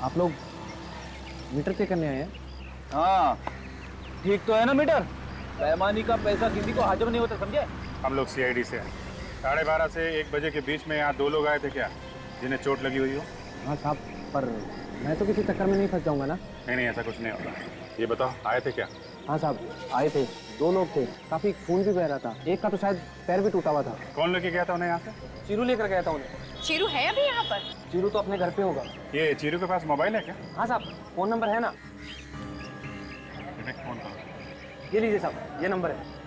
आप लोग मीटर पे करने आए हैं? हाँ, ठीक तो है ना मीटर? बेईमानी का पैसा किसी को हजम नहीं होता, समझे? हम लोग सीआईडी से हैं। 12:30 से 1 बजे के बीच में यहाँ 2 लोग आए थे क्या, जिन्हें चोट लगी हुई हो? हाँ साहब, पर मैं तो किसी चक्कर में नहीं फंस जाऊंगा ना। नहीं नहीं, ऐसा कुछ नहीं होगा। ये बताओ, आए थे क्या? हाँ साहब, आए थे, 2 लोग थे, काफी खून भी बह रहा था, एक का तो शायद पैर भी टूटा हुआ था। कौन लेके गया था उन्हें यहाँ से? चीरू लेकर गया था उन्हें। चीरू है अभी यहाँ पर? चीरू तो अपने घर पे होगा। ये चीरू के पास मोबाइल है क्या? हाँ साहब, फोन नंबर है ना? फोन करो। ये लीजिए साहब, ये नंबर है।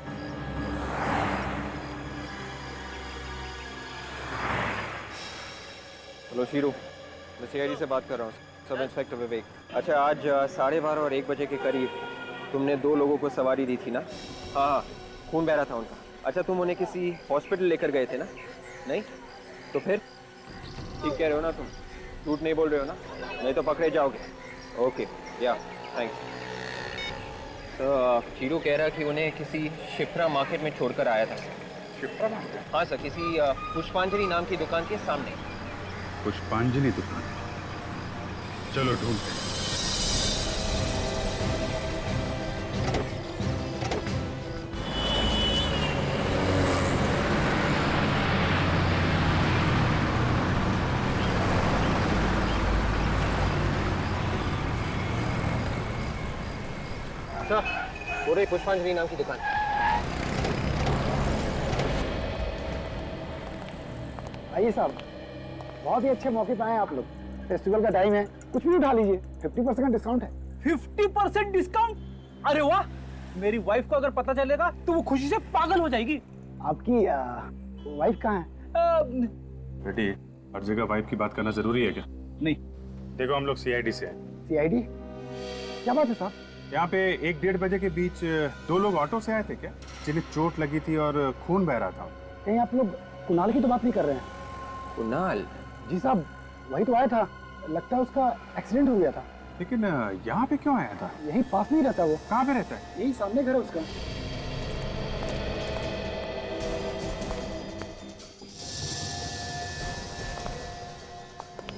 हेलो शीरू, मैं सीआईडी से बात कर रहा हूँ, सब इंस्पेक्टर विवेक। अच्छा, आज 12:30 और 1 बजे के करीब तुमने 2 लोगों को सवारी दी थी ना? हाँ, खून बह रहा था उनका। अच्छा, तुम उन्हें किसी हॉस्पिटल लेकर गए थे ना? नहीं? तो फिर ठीक कह रहे हो ना तुम? झूठ नहीं बोल रहे हो ना? नहीं तो पकड़े जाओगे। ओके, या थैंक्स। तो शीरू कह रहा कि उन्हें किसी शिप्रा मार्केट में छोड़कर आया था। शिप्रा मार्केट? हाँ सर, किसी पुष्पांजलि नाम की दुकान के सामने। पुष्पांजलि दुकान? चलो ढूंढते हैं। सर, वो रही पुष्पांजलि नाम की दुकान। आइए साहब, बहुत ही अच्छे मौके पे आए आप लोग। फेस्टिवल का टाइम है, कुछ भी उठा लीजिए, 50% डिस्काउंट है। 50% डिस्काउंट? अरे वाह! मेरी वाइफ को अगर पता चलेगा तो वो खुशी से पागल हो जाएगी। आपकी वाइफ कहाँ है? बेटी, हर जगह वाइफ की बात करना जरूरी है क्या? नहीं। देखो, हम लोग सीआईडी से हैं। सीआईडी? क्या बात है साहब? यहाँ पे 1-1:30 बजे के बीच 2 लोग ऑटो से आए थे क्या, जिन्हें चोट लगी थी और खून बह रहा था? कहीं आप लोग कुणाल की तो बात नहीं कर रहे हैं? कुणाल? जी साहब, वही तो आया था, लगता है उसका एक्सीडेंट हो गया था। लेकिन यहाँ पे क्यों आया था? यहीं पास नहीं रहता वो? कहाँ पे रहता है? यही सामने घर है उसका।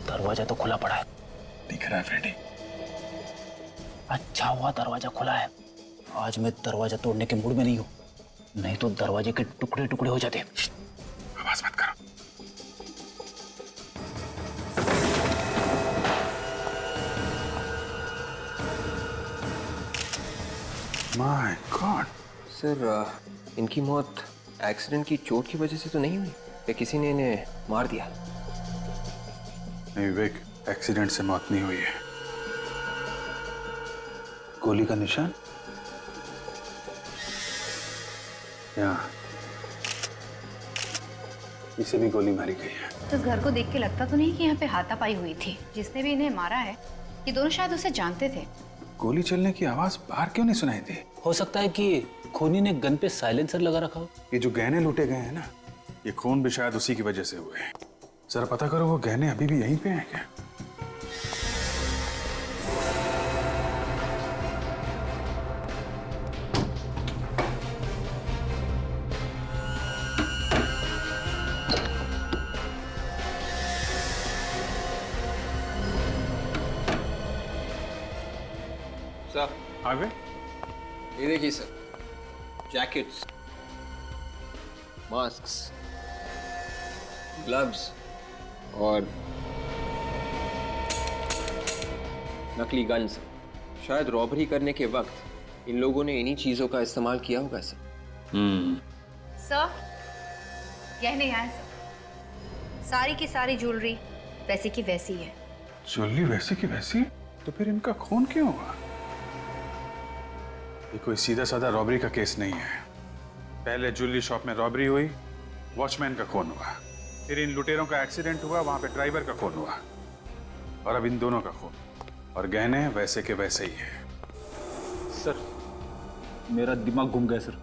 दरवाजा तो खुला पड़ा है। दिख रहा है फ्रेडी? अच्छा हुआ दरवाजा खुला है। आज मैं दरवाजा तोड़ने के मूड में नहीं हूँ, नहीं तो दरवाजे के टुकड़े टुकड़े हो जाते। आवाज मत करो। My God! सर, इनकी मौत एक्सीडेंट की चोट की वजह से तो नहीं हुई या किसी ने इन्हें मार दिया? नहीं विवेक, एक्सीडेंट से मौत नहीं हुई है। गोली का निशान यहाँ, इसे भी गोली मारी गई है। तो इस घर को देख के लगता तो नहीं कि यहाँ पे हाथापाई हुई थी। जिसने भी इन्हें मारा है, ये दोनों शायद उसे जानते थे। गोली चलने की आवाज बाहर क्यों नहीं सुनाई दी? हो सकता है कि खूनी ने गन पे साइलेंसर लगा रखा हो। ये जो गहने लूटे गए हैं ना, ये खून भी शायद उसी की वजह से हुए हैं। जरा पता करो, वो गहने अभी भी यहीं पे हैं क्या? सर, आ गए? ये देखिए सर, जैकेट्स, मास्क्स, ग्लव्स और नकली गन्स। शायद रॉबरी करने के वक्त इन लोगों ने इन्हीं चीजों का इस्तेमाल किया होगा सर। सर, गहने यहाँ है सर। सारी की सारी ज्वेलरी वैसी की वैसी है। ज्वेलरी वैसी की वैसी? तो फिर इनका खून क्यों हुआ? ये कोई सीधा साधा रॉबरी का केस नहीं है। पहले ज्वेलरी शॉप में रॉबरी हुई, वॉचमैन का खून हुआ, फिर इन लुटेरों का एक्सीडेंट हुआ, वहां पे ड्राइवर का खून हुआ, और अब इन दोनों का खून। और गहने वैसे के वैसे ही हैं। सर, मेरा दिमाग घूम गया सर।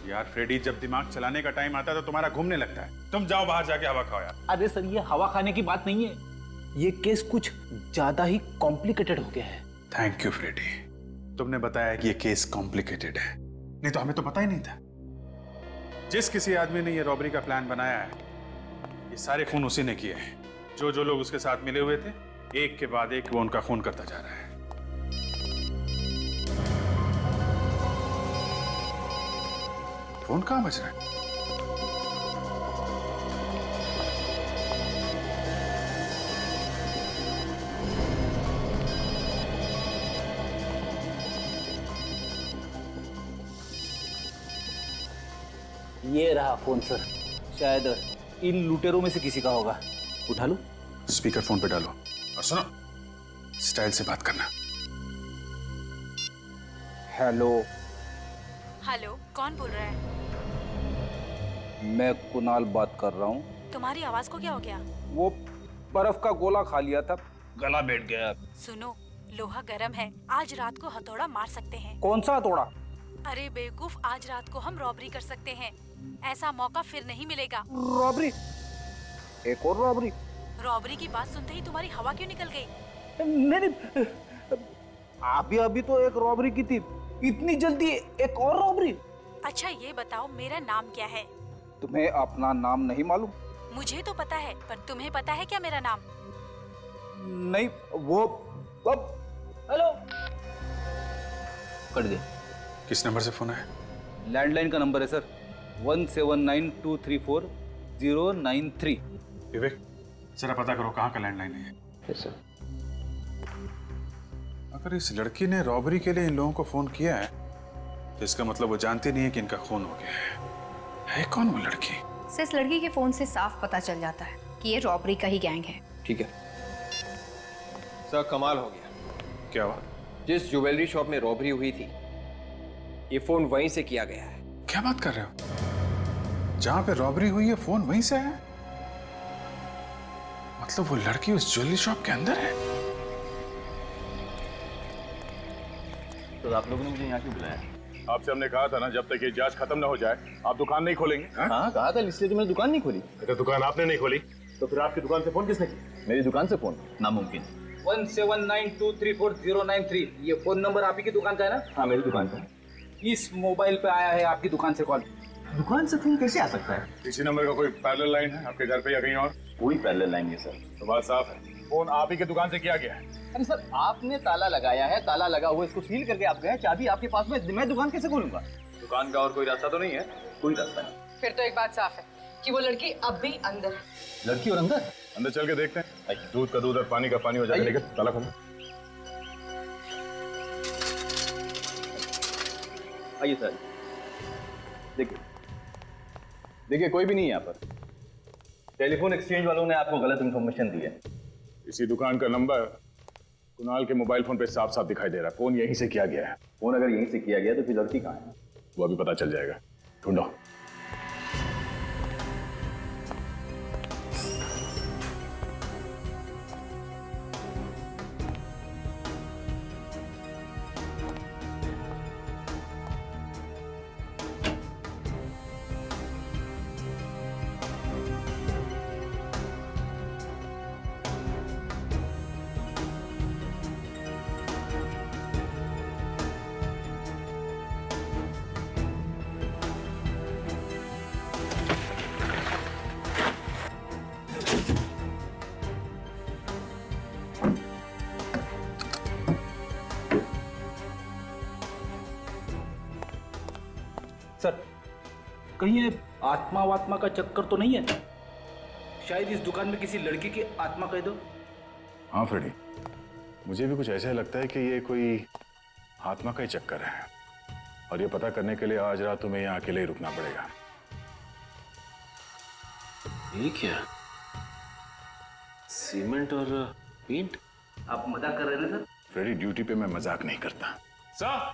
यार फ्रेडी, जब दिमाग चलाने का टाइम आता है तो तुम्हारा घूमने लगता है। तुम जाओ बाहर जाके हवा खाओ यार। अरे सर, ये हवा खाने की बात नहीं है, ये केस कुछ ज्यादा ही कॉम्प्लिकेटेड हो गया है। थैंक यू फ्रेडी, तुमने बताया कि ये केस कॉम्प्लिकेटेड है, नहीं तो हमें तो पता ही नहीं था। जिस किसी आदमी ने ये रॉबरी का प्लान बनाया है, ये सारे खून उसी ने किए हैं। जो जो लोग उसके साथ मिले हुए थे, एक के बाद एक वो उनका खून करता जा रहा है। फोन कहां बज रहा है? ये रहा फोन सर, शायद इन लुटेरों में से किसी का होगा। उठा लो। स्पीकर फोन पे डालो और सुनो, स्टाइल से बात करना। हेलो, हेलो, कौन बोल रहा है? मैं कुणाल बात कर रहा हूँ। तुम्हारी आवाज को क्या हो गया? वो बर्फ का गोला खा लिया था, गला बैठ गया। सुनो, लोहा गर्म है, आज रात को हथौड़ा मार सकते हैं। कौन सा हथौड़ा? अरे बेवकूफ, आज रात को हम रॉबरी कर सकते हैं। ऐसा मौका फिर नहीं मिलेगा। रॉबरी? एक और रॉबरी? रॉबरी की बात सुनते ही तुम्हारी हवा क्यों निकल गई? नहीं, अभी तो एक रॉबरी की थी, इतनी जल्दी एक और रॉबरी? अच्छा ये बताओ, मेरा नाम क्या है? तुम्हें अपना नाम नहीं मालूम? मुझे तो पता है, पर तुम्हें पता है क्या मेरा नाम? नहीं, वो अब हेलो कर दे। किस नंबर से फोन है? लैंडलाइन का नंबर है सर, 1792340093। विवेक, जरा पता करो कहाँ का लैंडलाइन है। Yes sir. अगर इस लड़की ने रॉबरी के लिए इन लोगों को फोन किया है तो इसका मतलब वो जानती नहीं है कि इनका खून हो गया है कौन वो लड़की? सर, इस लड़की के फोन से साफ पता चल जाता है कि ये रॉबरी का ही गैंग है। ठीक है सर, कमाल हो गया। क्या हुआ? जिस ज्वेलरी शॉप में रॉबरी हुई थी, ये फोन वहीं से किया गया है। क्या बात कर रहे हो? जहां पे रॉबरी हुई है फोन वहीं से है? मतलब वो लड़की उस ज्वेलरी शॉप के अंदर है? तो आप लोगों ने मुझे यहाँ क्यों बुलाया? आपसे हमने कहा था ना, जब तक ये जांच खत्म ना हो जाए आप दुकान नहीं खोलेंगे। हाँ कहा था, इसलिए तो मैंने दुकान नहीं खोली। तो दुकान आपने नहीं खोली तो फिर आपकी दुकान से फोन किसने किया? मेरी दुकान से फोन नामुमकिन। 1792340093, ये फोन नंबर आप ही की दुकान का है ना? हाँ मेरी दुकान से। इस मोबाइल पे आया है आपकी दुकान से कॉल। दुकान से फोन कैसे आ सकता है? इसी नंबर का कोई पैरेलल लाइन है आपके घर पे या कहीं और? कोई पैरेलल लाइन नहीं सर। तो बात साफ है, फोन आप ही की दुकान से किया गया है। अरे सर, आपने ताला लगाया है, ताला लगा हुआ, इसको सील करके आप गए, चाबी आपके पास में, मैं दुकान कैसे खोलूंगा? दुकान का और कोई रास्ता तो नहीं है? कोई रास्ता नहीं। फिर तो एक बात साफ है कि वो लड़की अब भी अंदर है। लड़की और अंदर? अंदर चल के देखते हैं। दूध का दूध और पानी का पानी हो जाएगा। लेकिन ताला खोलो। आइए सर, देखिए कोई भी नहीं है यहाँ पर। टेलीफोन एक्सचेंज वालों ने आपको गलत इंफॉर्मेशन दी है। इसी दुकान का नंबर कुणाल के मोबाइल फोन पे साफ साफ दिखाई दे रहा है। फोन यहीं से किया गया है। फोन अगर यहीं से किया गया तो फिर लड़की कहाँ है? वो अभी पता चल जाएगा, ढूंढो। सर, कहीं ये आत्मा वात्मा का चक्कर तो नहीं है? शायद इस दुकान में किसी लड़की की आत्मा कह दो। हाँ फ्रेडी, मुझे भी कुछ ऐसा लगता है कि ये कोई आत्मा का ही चक्कर है और ये पता करने के लिए आज रात तुम्हें यहाँ अकेले ही रुकना पड़ेगा। ये क्या? सीमेंट और पेंट? आप मजाक कर रहे हैं ना सर? फ्रेडी, ड्यूटी पे मैं मजाक नहीं करता। साहब,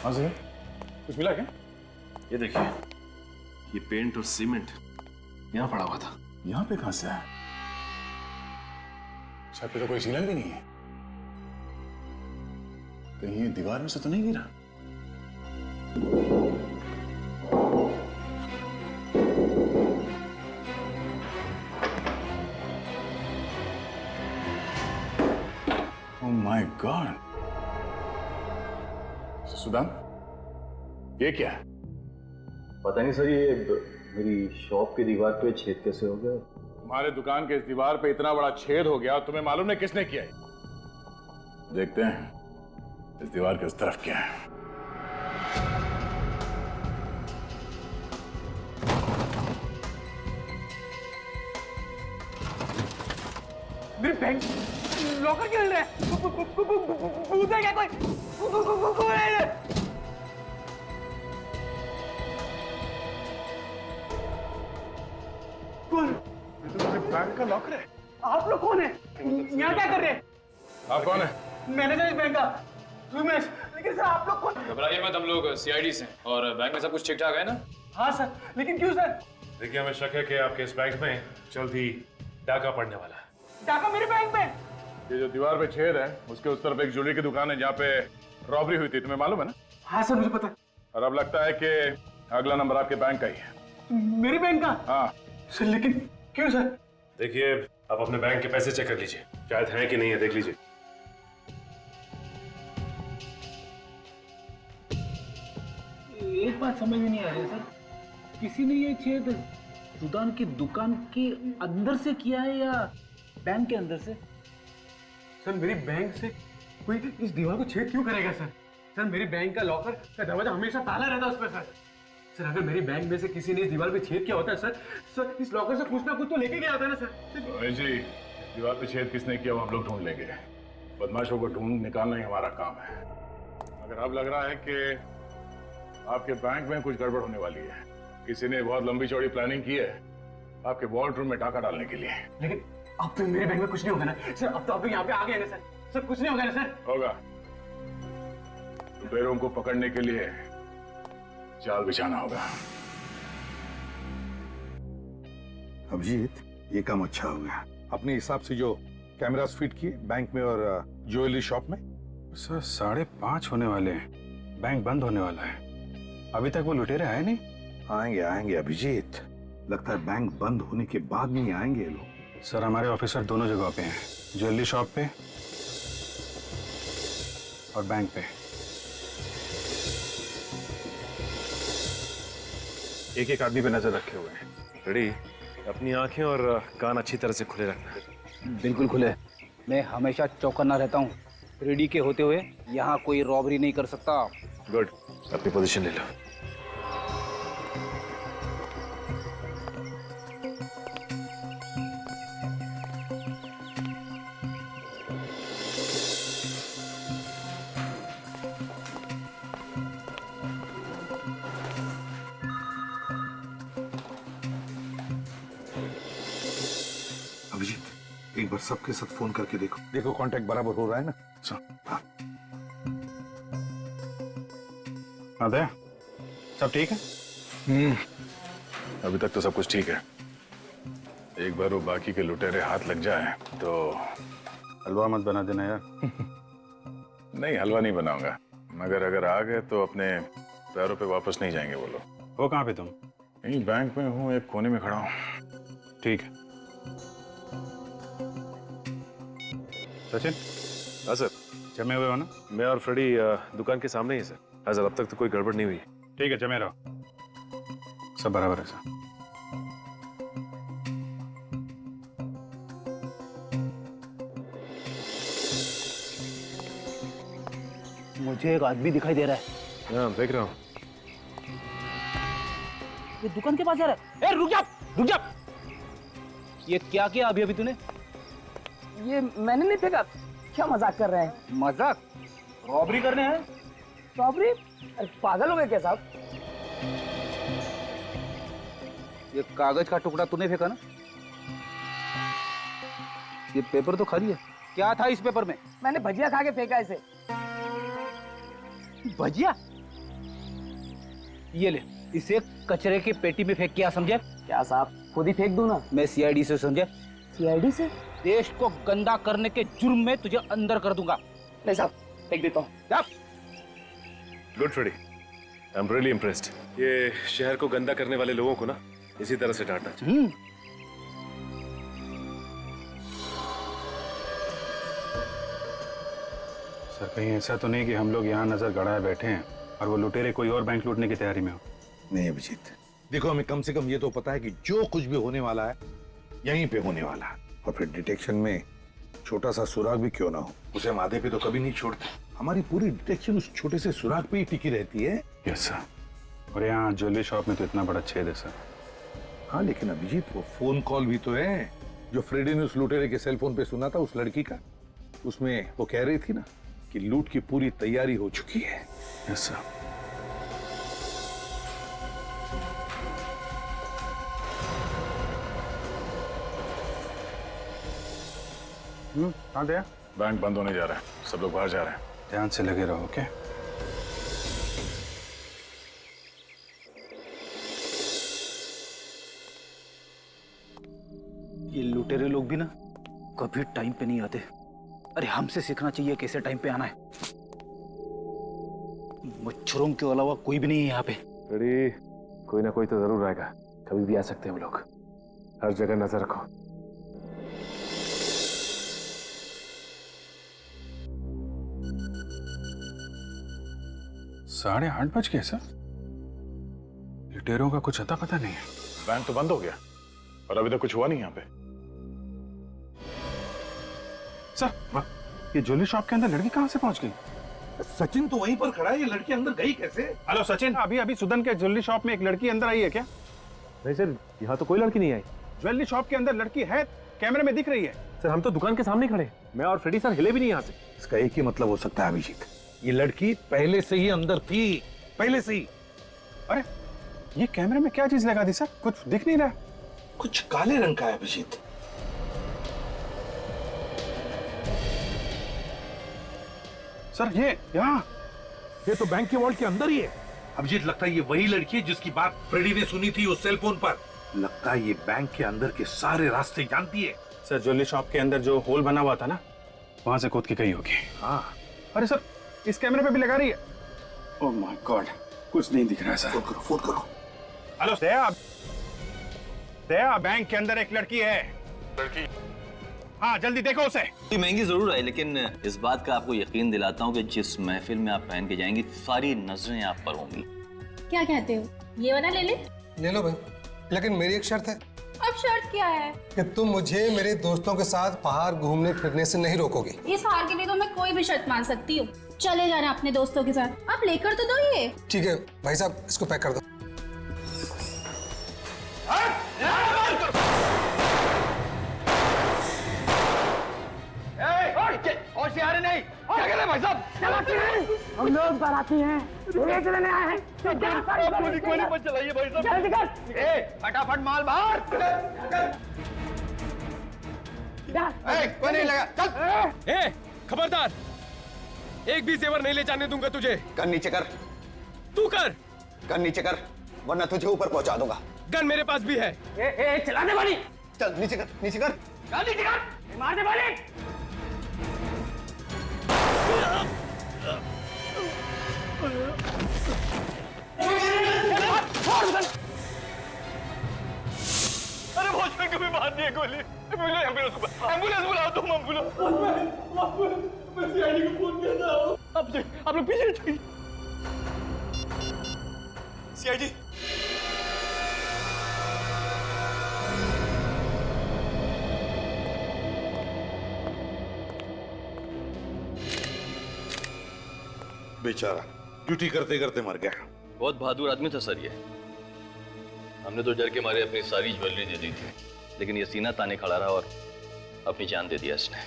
हाँ सर, कुछ मिला क्या? ये देखिए, ये पेंट और सीमेंट यहाँ पड़ा हुआ था। यहाँ पे कहां से आया? छत पे तो कोई सीलन भी नहीं है। कहीं ये दीवार में से तो नहीं गिरा? Oh my God. सुदान, ये क्या है? पता नहीं सर, ये मेरी शॉप की दीवार पे छेद कैसे हो गया, तुम्हारे दुकान के इस दीवार पे इतना बड़ा छेद हो गया, तुम्हें मालूम नहीं किसने किया है? देखते हैं इस दीवार के उस तरफ क्या है। मेरे बैंक लॉकर खेल रहे हैं। भूत है क्या कोई? कौन? बैंक का लॉकर है। आप लोग कौन है? यहाँ क्या कर रहे हैं? आप कौन है? मैनेजर इस बैंक का उमेश। लेकिन सर आप लोग कौन? घबराइए मत, हम लोग सीआईडी से हैं और बैंक में सब कुछ ठीक ठाक है ना? हाँ सर, लेकिन क्यों सर? देखिए, हमें शक है कि आपके इस बैंक में जल्द ही डाका पड़ने वाला है। डाका मेरे बैंक में? ये जो दीवार पे छेद है उसके उस तरफ एक ज्वेलरी की दुकान है जहाँ पे रॉबरी हुई थी, तुम्हें मालूम है ना? हाँ सर, मुझे पता है। और अब लगता है कि अगला नंबर आपके बैंक का ही है। मेरे बैंक का? हाँ सर, लेकिन क्यों सर? देखिए, आप अपने बैंक के पैसे चेक कर लीजिए, शायद है कि नहीं है, देख लीजिए। एक बात समझ में नहीं आ रही है सर, किसी ने ये छेद सुदान की दुकान के अंदर से किया है या बैंक के अंदर से? सर, मेरी बैंक से कोई इस दीवार को छेद क्यों करेगा सर? सर, मेरी बैंक का लॉकर का दरवाजा हमेशा ताला रहता है उस पर सर। सर, अगर मेरी बैंक में से किसी ने इस दीवार पे छेद किया होता है सर इस लॉकर से कुछ ना कुछ तो लेके गया होता है ना सर। जी, दीवार पे छेद किसने किया वो हम लोग ढूंढ लेंगे। बदमाशों को ढूंढ निकालना ही हमारा काम है। अगर अब लग रहा है कि आपके बैंक में कुछ गड़बड़ होने वाली है, किसी ने बहुत लंबी चौड़ी प्लानिंग की है आपके वॉल्ट रूम में डाका डालने के लिए। लेकिन अब तो मेरे बैंक में कुछ नहीं होगा ना सर? अब तो आप यहाँ पे आ गए ना सर? सर, कुछ नहीं होगा ना सर? होगा। लुटेरों को पकड़ने के लिए जाल बिछाना होगा। अभिजीत, ये काम अच्छा हो गया। अपने हिसाब से जो कैमरास फिट किए बैंक में और ज्वेलरी शॉप में। सर 5:30 होने वाले हैं, बैंक बंद होने वाला है, अभी तक वो लुटेरे आए नहीं। आएंगे आएंगे अभिजीत, लगता है बैंक बंद होने के बाद नहीं आएंगे ये लोग। सर, हमारे ऑफिसर दोनों जगह पे हैं, ज्वेलरी शॉप पे और बैंक पे। एक एक आदमी पे नजर रखे हुए हैं। रेडी, अपनी आंखें और कान अच्छी तरह से खुले रखना। बिल्कुल खुले। मैं हमेशा चौकन्ना रहता हूँ। रेडी के होते हुए यहाँ कोई रॉबरी नहीं कर सकता। गुड, अपनी पोजीशन ले लो। अभिजीत, एक बार सबके साथ फोन करके देखो कांटेक्ट बराबर हो रहा है ना? हाँ। अदय, सब ठीक है? अभी तक तो सब कुछ ठीक है। एक बार वो बाकी के लुटेरे हाथ लग जाए तो हलवा मत बना देना यार। नहीं, हलवा नहीं बनाऊंगा, मगर अगर आ गए तो अपने पैरों पे वापस नहीं जाएंगे वो लोग। वो कहाँ पे तुम? यहीं बैंक में हूँ, एक कोने में खड़ा हूँ। ठीक है। सचिन? हाँ सर। जमे हुए हो ना? मैं और फ्रेडी दुकान के सामने ही सर। हाँ सर, अब तक तो कोई गड़बड़ नहीं हुई। ठीक है, जमे रहो, सब बराबर है सर। मुझे एक आदमी दिखाई दे रहा है। हाँ, देख रहा हूँ। ये दुकान के पास जा रहा है। ए, रुक जा, रुक जा। ये क्या किया अभी तूने? ये मैंने नहीं फेंका। क्या मजाक कर रहे हैं? मजाक? रॉबरी करने हैं? रॉबरी? अरे पागल हो गए क्या साहब? ये कागज का टुकड़ा तूने फेंका ना? ये पेपर तो खाली है। क्या था इस पेपर में? मैंने भजिया खा के फेंका इसे। भजिया? ये ले, इसे कचरे की पेटी में फेंक के, समझे? क्या साहब, खुद ही फेंक दूं ना? मैं सीआईडी से, समझे? सीआईडी से? देश को गंदा करने के जुर्म में तुझे अंदर कर दूंगा। नहीं साहब, फेंक देता हूँ। Good Freddie, I am really impressed. ये शहर को गंदा करने वाले लोगों को ना इसी तरह से डांटना चाहिए। सर, कहीं ऐसा तो नहीं कि हम लोग यहाँ नजर गड़ाए बैठे हैं और वो लुटेरे कोई और बैंक लूटने की तैयारी में हो? नहीं अभिजीत, देखो हमें कम से कम ये तो पता है कि जो कुछ भी होने वाला है यहीं पे होने वाला। और फिर डिटेक्शन में छोटा सा सुराग भी क्यों ना हो, उसे हम आधे पे तो कभी नहीं छोड़ते। हमारी पूरी डिटेक्शन उस छोटे से सुराग पे ही टिकी रहती है। Yes sir. और यहाँ ज्वेलरी शॉप में तो इतना बड़ा छेद है सर। हाँ लेकिन अभिजीत वो फोन कॉल भी तो है जो फ्रेडी ने उस लुटेरे के सेल फोन पे सुना था उस लड़की का। उसमें वो कह रही थी ना कि लूट की पूरी तैयारी हो चुकी है। Yes sir. कहाँ गया? बैंक बंद होने जा रहा है, सब लोग बाहर जा रहे हैं। ध्यान से लगे रहो। ओके? ये लुटेरे लोग भी ना कभी टाइम पे नहीं आते। अरे हमसे सीखना चाहिए कैसे टाइम पे आना है। मच्छरों के अलावा कोई भी नहीं है यहाँ पे। रेडी, कोई ना कोई तो जरूर आएगा, कभी भी आ सकते हैं हम लोग। हर जगह नजर रखो। साढ़े 8 बज गए सर। लुटेरों का कुछ अता पता नहीं है। बैंक तो बंद हो गया और अभी तक कुछ हुआ नहीं यहाँ पे। सर ये ज्वेलरी शॉप के अंदर लड़की कहाँ से पहुंच गई? सचिन तो वहीं पर खड़ा है, ये लड़की अंदर गई कैसे? हेलो सचिन, अभी अभी सुदन के ज्वेलरी शॉप में एक लड़की अंदर आई है क्या? नहीं सर, यहाँ तो कोई लड़की नहीं आई। ज्वेलरी शॉप के अंदर लड़की है, कैमरे में दिख रही है। सर हम तो दुकान के सामने खड़े, मैं और फ्रेडी सर हिले भी नहीं यहाँ से। इसका एक ही मतलब हो सकता है अभिजीत, ये लड़की पहले से ही अंदर थी, पहले से ही। अरे ये कैमरे में क्या चीज लगा दी सर? कुछ दिख नहीं रहा। कुछ काले रंग का है अभिजीत। सर ये यहाँ, ये तो बैंक के वॉल्ट के अंदर ही है। अभिजीत लगता है ये वही लड़की है जिसकी बात फ्रेडी ने सुनी थी उस सेल फोन पर। लगता है ये बैंक के अंदर के सारे रास्ते जानती है। सर ज्वेलरी शॉप के अंदर जो होल बना हुआ था ना, वहां से कूद के गई होगी। हाँ। अरे सर इस कैमरे पे भी लगा रही है। ओह माय गॉड, कुछ नहीं दिख रहा है सर। फोन करो, फोन करो। हेलो दया, दया बैंक के अंदर एक लड़की है। लड़की? हाँ जल्दी देखो उसे। ये महंगी जरूर है लेकिन इस बात का आपको यकीन दिलाता हूँ कि जिस महफिल में आप पहन के जाएंगी सारी नजरें आप पर होंगी। क्या कहते हो, ये वाला ले ले? ले लो भाई, लेकिन मेरी एक शर्त है। अब शर्त क्या है? कि तुम मुझे मेरे दोस्तों के साथ बाहर घूमने फिरने से नहीं रोकोगे। इस हार के लिए तो मैं कोई भी शर्त मान सकती हूँ। चले जाना अपने दोस्तों के साथ। आप लेकर तो दो ये। ठीक है भाई साहब, इसको पैक कर दो। और सियारे नहीं, क्या कह रहे भाई साहब? चलाती हैं, हम लोग बाराती हैं, बेच लेने आए हैं। कोई नहीं चलाइए भाई साहब। जल्दी कर, ए फटाफट माल बाहर। कोई नहीं लगा, चल। ए खबरदार, एक भी जेवर नहीं ले जाने दूंगा तुझे। गन नीचे कर। तू कर। गन नीचे कर, वरना तुझे ऊपर पहुंचा दूंगा। गन मेरे पास भी है। ए चला दे वाली। चल नीचे कर, नीचे कर। नीचे कर, मार दे वाली। अरे भोजन कभी मार दिए गोली। एम्बुलेंस बुलाओ तुम, एम्बुलेंस। मैं सीआईडी को फोन किया था। आप लोग पीछे जाइए। सीआईडी। बेचारा ड्यूटी करते करते मर गया। बहुत बहादुर आदमी था सर ये। हमने तो डर के मारे अपनी सारी ज्वेलरी दे दी थी, लेकिन ये सीना ताने खड़ा रहा और अपनी जान दे दिया इसने।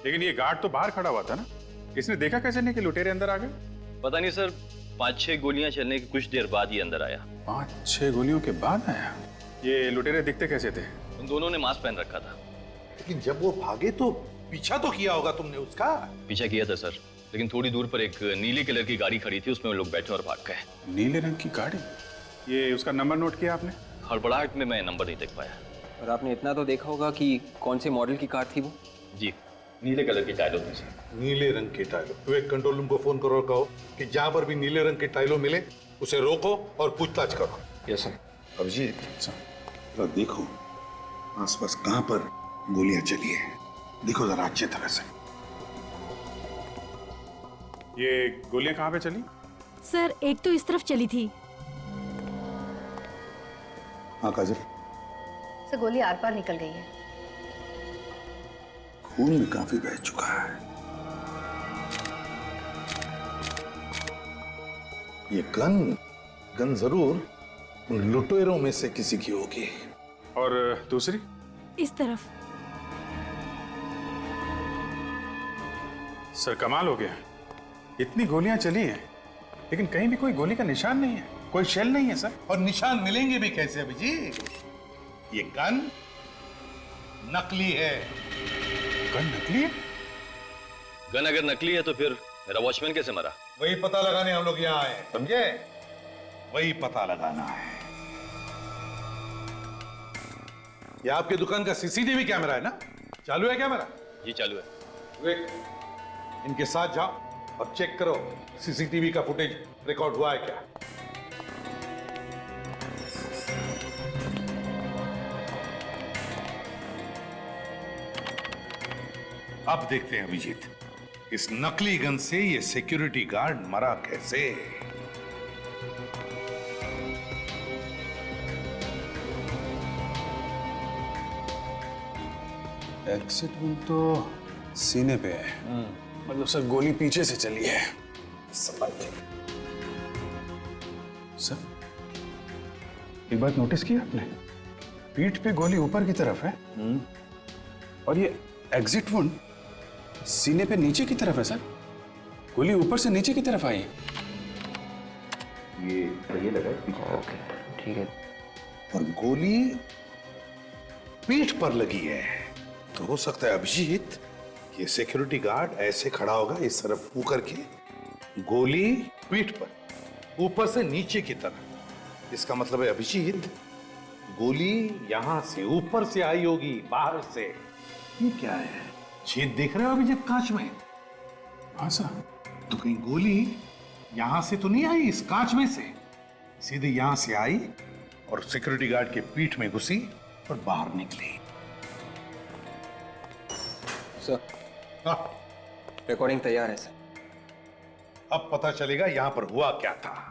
लेकिन ये गार्ड तो बाहर खड़ा हुआ था ना, इसने देखा कैसे नहीं कि लुटेरे अंदर आ गए? पता नहीं सर, 5-6 गोलियां चलने के कुछ देर बाद ये अंदर आया। 5-6 गोलियों के बाद आया? ये लुटेरे दिखते कैसे थे? उन दोनों ने मास्क पहन रखा था। लेकिन जब वो भागे तो पीछा तो किया होगा तुमने उसका? पीछा किया था सर, लेकिन थोड़ी दूर पर एक नीले कलर की गाड़ी खड़ी थी, उसमें लोग बैठे और भाग गए। नीले रंग की गाड़ी? ये उसका नंबर नोट किया आपने? हड़बड़ाहट में मैं नंबर नहीं देख पाया। और आपने इतना तो देखा होगा कि कौन से मॉडल की कार थी वो? जी, नीले कलर की टाइलों थी सर। नीले रंग के टाइलों? तो एक कंट्रोल रूम को फोन करो और कहो कि जहां पर भी नीले रंग के टाइलों मिले उसे रोको और पूछताछ करो। Yes sir. अभिजीत जरा देखो आसपास कहां पर गोलियां चली है, देखो जरा अच्छी तरह से। ये गोलियां कहां पे चली? सर एक तो इस तरफ चली थी। हाँ काजल। सर गोली आर पार निकल गई है। खून भी काफी बह चुका है। ये गन जरूर उन लुटेरों में से किसी की होगी। और दूसरी? इस तरफ। सर कमाल हो गया, इतनी गोलियां चली हैं लेकिन कहीं भी कोई गोली का निशान नहीं है, कोई शेल नहीं है सर। और निशान मिलेंगे भी कैसे अभिजीत? ये गन नकली है। गन नकली है? गन अगर नकली है तो फिर मेरा वॉचमैन कैसे मरा? वही पता लगाने हम लोग यहाँ आए, समझे? वही पता लगाना है। ये आपके दुकान का सीसीटीवी कैमरा है ना? चालू है कैमरा? जी चालू है। विवेक, इनके साथ जाओ और चेक करो सीसीटीवी का फुटेज रिकॉर्ड हुआ है क्या। अब देखते हैं अभिजीत, इस नकली गन से ये सिक्योरिटी गार्ड मरा कैसे। एग्जिट वुंड तो सीने पे है, मतलब सर गोली पीछे से चली है। सर एक बात नोटिस की आपने, पीठ पे गोली ऊपर की तरफ है और ये एग्जिट वुंड सीने पे नीचे की तरफ है सर। गोली ऊपर से नीचे की तरफ आई है। ये लगा पीछे। ओके ठीक है। और गोली पीठ पर लगी है, तो हो सकता है अभिजीत ये सिक्योरिटी गार्ड ऐसे खड़ा होगा इस तरफ मुंह करके, गोली पीठ पर, ऊपर से नीचे की तरफ। इसका मतलब है अभिजीत गोली यहां से ऊपर से आई होगी, बाहर से। ये क्या है? छेद देख रहे हो अभिजीत कांच में? हाँ सर। तो कहीं गोली यहां से तो नहीं आई इस कांच में से, सीधे यहां से आई और सिक्योरिटी गार्ड के पीठ में घुसी और बाहर निकली। सर रिकॉर्डिंग तैयार है सर। अब पता चलेगा यहां पर हुआ क्या था।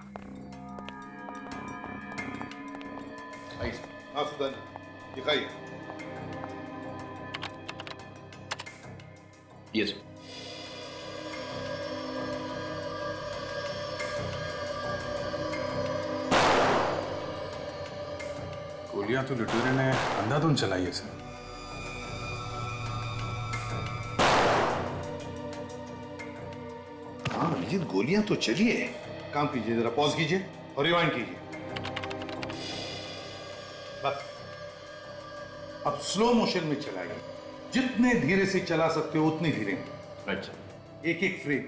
हाँ सुदान दिखाइए। यस। गोलियां तो लुटेरे ने अंधाधुंध चलाई है सर। हाँ अभिजीत गोलियां तो चली है। काम कीजिए, जरा पॉज कीजिए और रिवाइंड कीजिए। बस अब स्लो मोशन में चलाइए, जितने धीरे से चला सकते हो उतने धीरे। अच्छा। एक एक फ्रेम।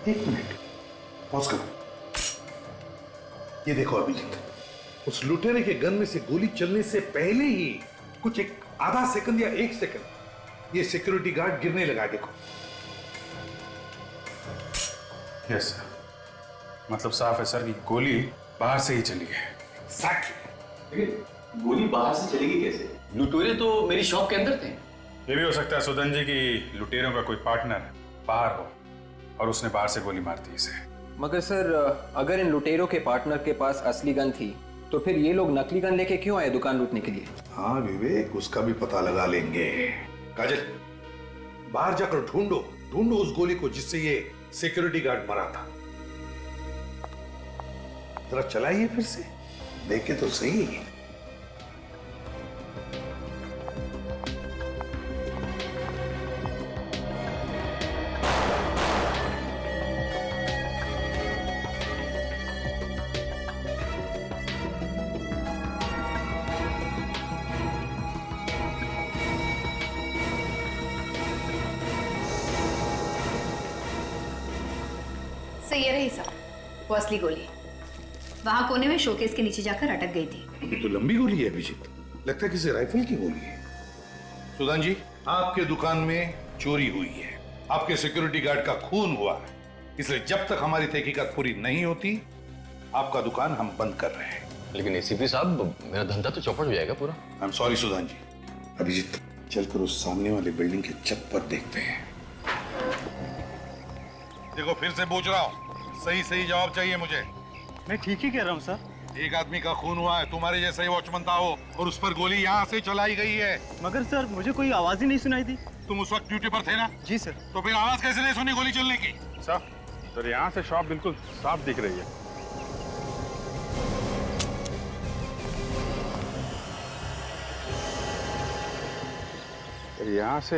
एक मिनट पॉज करो। ये देखो अभिजीत, उस लुटेरे के गन में से गोली चलने से पहले ही कुछ एक आधा सेकंड या 1 सेकंड ये सिक्योरिटी गार्ड गिरने लगा। देखो। यस सर, मतलब साफ है सर कि गोली बाहर से ही चली है। लेकिन गोली बाहर से चलेगी कैसे? लुटेरे तो मेरी शॉप के अंदर थे। ये भी हो सकता है सुदन जी की लुटेरों का कोई पार्टनर बाहर हो और उसने बाहर से गोली मार दी इसे। मगर सर अगर इन लुटेरों के पार्टनर के पास असली गन थी तो फिर ये लोग नकली गन लेके क्यों आए दुकान लूटने के लिए? हाँ विवेक, उसका भी पता लगा लेंगे। काजल बाहर जाकर ढूंढो उस गोली को जिससे ये सिक्योरिटी गार्ड मरा था। जरा चलाइए फिर से, देखे तो सही। सही है रही साहब, वो असली गोली वहां कोने में शोकेस के नीचे जाकर अटक गई थी। ये तो लंबी गोली है अभिजीत, लगता है किसी राइफल की गोली है। सुदान जी, आपके दुकान में चोरी हुई है, आपके सिक्योरिटी गार्ड का खून हुआ है, इसलिए जब तक हमारी तहकीकात पूरी नहीं होती आपका दुकान हम बंद कर रहे हैं। लेकिन एसीपी साहब, मेरा धंधा तो चौपट हो जाएगा पूरा। आई एम सॉरी सुदान जी। अभिजीत चलकर उस सामने वाले बिल्डिंग के छत पर देखते हैं। देखो फिर से पूछ रहा हूं, सही सही जवाब चाहिए मुझे। मैं ठीक ही कह रहा हूँ सर। एक आदमी का खून हुआ है, तुम्हारे जैसा ही वॉचमैन था वो, और उस पर गोली यहाँ से चलाई गई है। मगर सर मुझे कोई आवाज ही नहीं सुनाई दी। तुम उस वक्त ड्यूटी पर थे ना? जी सर। तो फिर आवाज कैसे नहीं सुनी गोली चलने की? सर सर यहाँ से शॉप बिल्कुल साफ दिख रही है। यहाँ से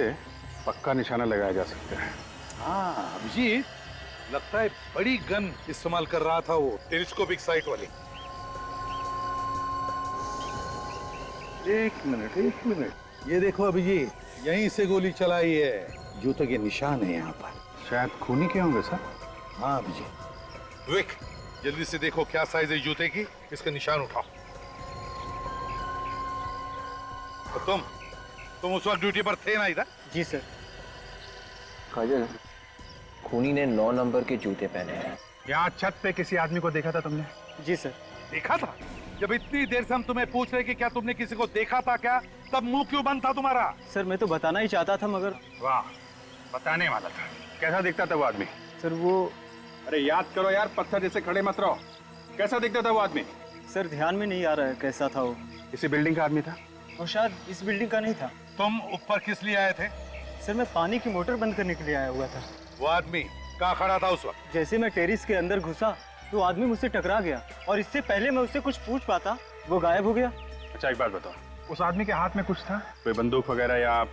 पक्का निशाना लगाया जा सकता है। हाँ अभिजीत, लगता है बड़ी गन इस्तेमाल कर रहा था वो, टेलीस्कोपिक साइट वाली। एक मिनट, ये देखो अभिजीत, यहीं से गोली चलाई है। जूते के निशान है यहाँ पर। शायद खूनी के होंगे सर। हाँ अभिजीत। विक, जल्दी से देखो क्या साइज है जूते की, इसका निशान उठाओ। और तुम उस वक्त ड्यूटी पर थे ना इधर? जी सर। काजल, खूनी ने 9 नंबर के जूते पहने हैं। यहाँ छत पे किसी आदमी को देखा था तुमने? जी सर। देखा था? जब इतनी देर से हम तुम्हें पूछ रहे कि क्या तुमने किसी को देखा था क्या, तब मुंह क्यों बंद था तुम्हारा? सर मैं तो बताना ही चाहता था मगर। वाह, बताने वाला था। कैसा दिखता था वो आदमी? सर वो, अरे याद करो यार, पत्थर जैसे खड़े मत रहो। कैसा दिखता था वो आदमी? सर ध्यान में नहीं आ रहा है कैसा था वो। इसी बिल्डिंग का आदमी था? और शायद इस बिल्डिंग का नहीं था। तुम ऊपर किस लिए आए थे? सर मैं पानी की मोटर बंद करने के लिए आया हुआ था। वो आदमी कहाँ खड़ा था उस वक्त? जैसे मैं टेरिस के अंदर घुसा तो आदमी मुझसे टकरा गया, और इससे पहले मैं उससे कुछ पूछ पाता वो गायब हो गया। अच्छा एक बात बताओ, उस आदमी के हाथ में कुछ था? कोई बंदूक वगैरह या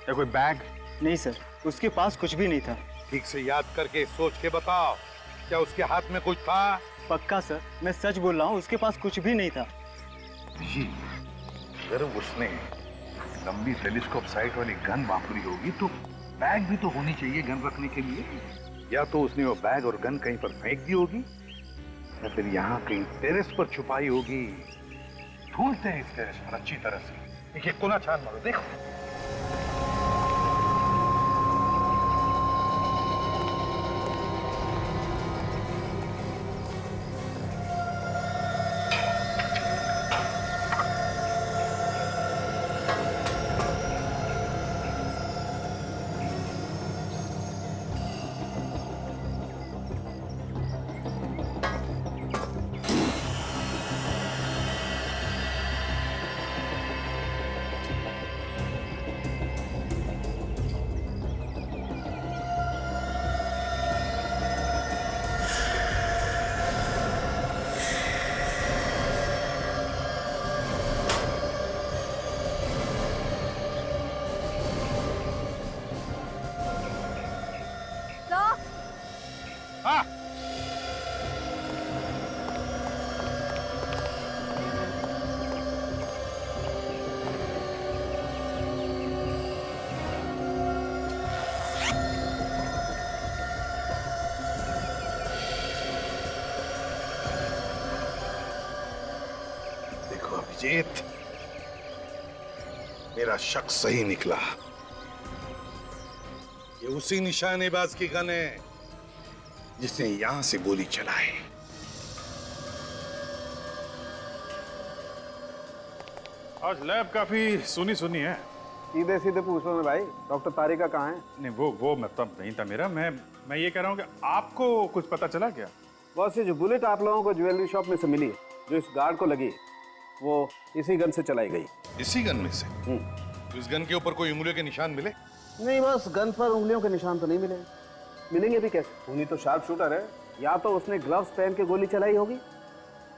कोई बैग? नहीं सर, उसके पास कुछ भी नहीं था। ठीक से याद करके सोच के बताओ, क्या उसके हाथ में कुछ था? पक्का सर, मैं सच बोल रहा हूँ, उसके पास कुछ भी नहीं था। जी, अगर उसने लंबी टेलीस्कोप साइट वाली गन वापरी होगी तो बैग भी तो होनी चाहिए गन रखने के लिए। या तो उसने वो बैग और गन कहीं पर फेंक दी होगी, या फिर यहाँ कहीं टेरेस पर छुपाई होगी। ढूंढते हैं इस टेरेस पर अच्छी तरह से। एक कोना छान मारो, देखो। अभिजीत, मेरा शक सही निकला। ये उसी निशानेबाज की गन है जिसने यहां से गोली चलाई। आज लैब काफी सुनी सुनी है। सीधे सीधे पूछ लो ना भाई, डॉक्टर तारिका कहाँ है? नहीं वो मतलब नहीं था मेरा। मैं ये कह रहा हूँ कि आपको कुछ पता चला क्या? बस ये जो बुलेट आप लोगों को ज्वेलरी शॉप में से मिली है, जो इस गार्ड को लगी, वो इसी गन से चलाई गई। इसी गन में से? तो इस गन के ऊपर कोई उंगलियों के निशान मिले? नहीं, बस गन पर उंगलियों के निशान तो नहीं मिले। मिलेंगे भी कैसे? खूनी तो शार्प शूटर है। या तो उसने ग्लव्स पहन के गोली चलाई होगी,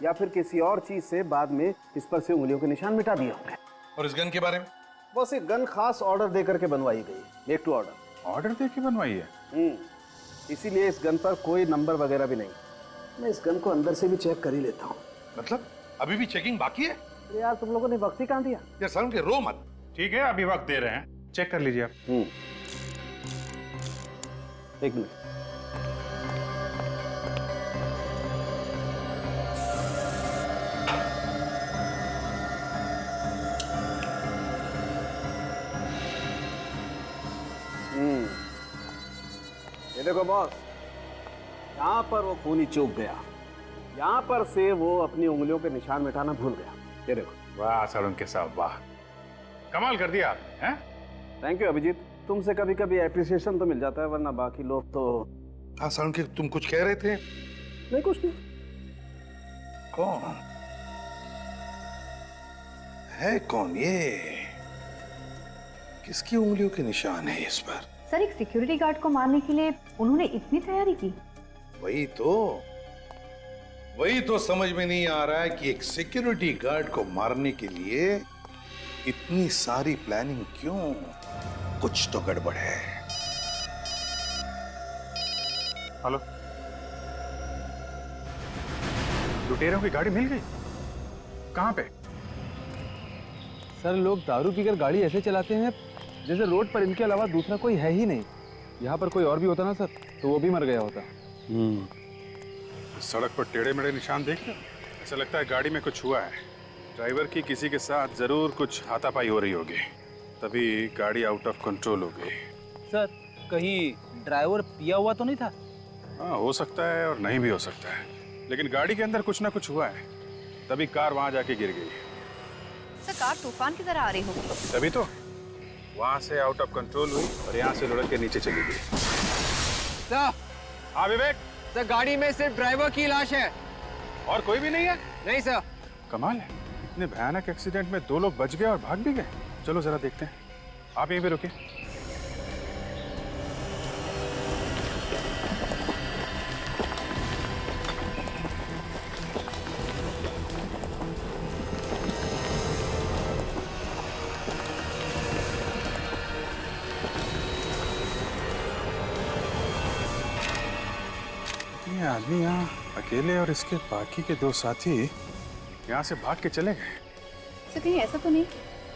या फिर किसी और चीज से बाद में इस पर से उंगलियों के निशान मिटा दिए होंगे। और इस गन के बारे में? बस एक गन खास ऑर्डर दे करके बनवाई गई, मेक टू ऑर्डर। ऑर्डर दे के बनवाई है? इसीलिए इस गन पर कोई नंबर वगैरह भी नहीं। मैं इस गन को अंदर से भी चेक कर ही लेता हूँ। मतलब अभी भी चेकिंग बाकी है? यार तुम लोगों ने वक्त ही कहाँ दिया? यार सारुण के रो मत। ठीक है, अभी वक्त दे रहे हैं, चेक कर लीजिए आप। एक मिनट। ये देखो बॉस, यहाँ पर वो खूनी चूक गया। यहाँ पर से वो अपनी उंगलियों के निशान मिटाना भूल गया। ये देखो। वाह सारुण के साहब, वाह, कमाल कर दिया आपने। हैं? थैंक यू अभिजीत, तुमसे कभी कभी एप्रिसिएशन तो मिल जाता है, वरना बाकी लोग तो। हाँ सारुण के, तुम कुछ कह रहे थे? कुछ नहीं। कौन है? कौन ये? किसकी उंगलियों के निशान है इस पर? सर, एक सिक्योरिटी गार्ड को मारने के लिए उन्होंने इतनी तैयारी की? वही तो समझ में नहीं आ रहा है कि एक सिक्योरिटी गार्ड को मारने के लिए इतनी सारी प्लानिंग क्यों? कुछ तो गड़बड़ है। हेलो, लुटेरों की गाड़ी मिल गई? कहां पे? सर, लोग दारू पीकर गाड़ी ऐसे चलाते हैं जैसे रोड पर इनके अलावा दूसरा कोई है ही नहीं। यहाँ पर कोई और भी होता ना सर, तो वो भी मर गया होता। सड़क पर टेढ़े मेढ़े निशान देख रहे हो? ऐसा लगता है गाड़ी में कुछ हुआ है। ड्राइवर की किसी के साथ जरूर कुछ हाथापाई हो रही होगी, तभी गाड़ी आउट ऑफ कंट्रोल हो गई। सर, कहीं ड्राइवर पिया हुआ तो नहीं था? हाँ, हो सकता है और नहीं भी हो सकता है, लेकिन गाड़ी के अंदर कुछ ना कुछ हुआ है, तभी कार वहां जाके गिर गई। सर, कार तूफान की तरह आ रही होगी। तभी तो वहां से आउट ऑफ कंट्रोल हुई और यहाँ से लुढ़क के नीचे चली गई। सर, हाँ विवेक? सर, गाड़ी में सिर्फ ड्राइवर की लाश है और कोई भी नहीं है? नहीं सर। कमाल है, इतने भयानक एक्सीडेंट में 2 लोग बच गए और भाग भी गए। चलो जरा देखते हैं। आप यहीं पे रुकिए। ये आदमी यहाँ अकेले और इसके बाकी के 2 साथी यहाँ से भाग के चले गए। सर, कहीं ऐसा तो नहीं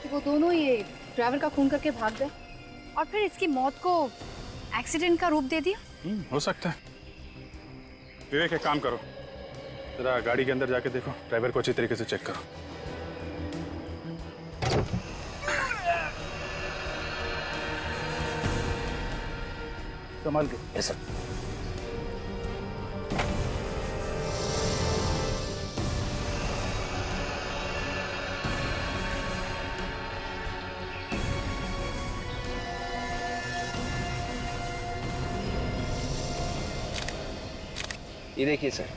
कि वो दोनों ये ड्राइवर का खून करके भाग गए और फिर इसकी मौत को एक्सीडेंट का रूप दे दिया? हो सकता है। विवेक, एक काम करो, जरा गाड़ी के अंदर जाके देखो, ड्राइवर को अच्छी तरीके से चेक करो। संभाल के। Yes sir. ये देखिए सर।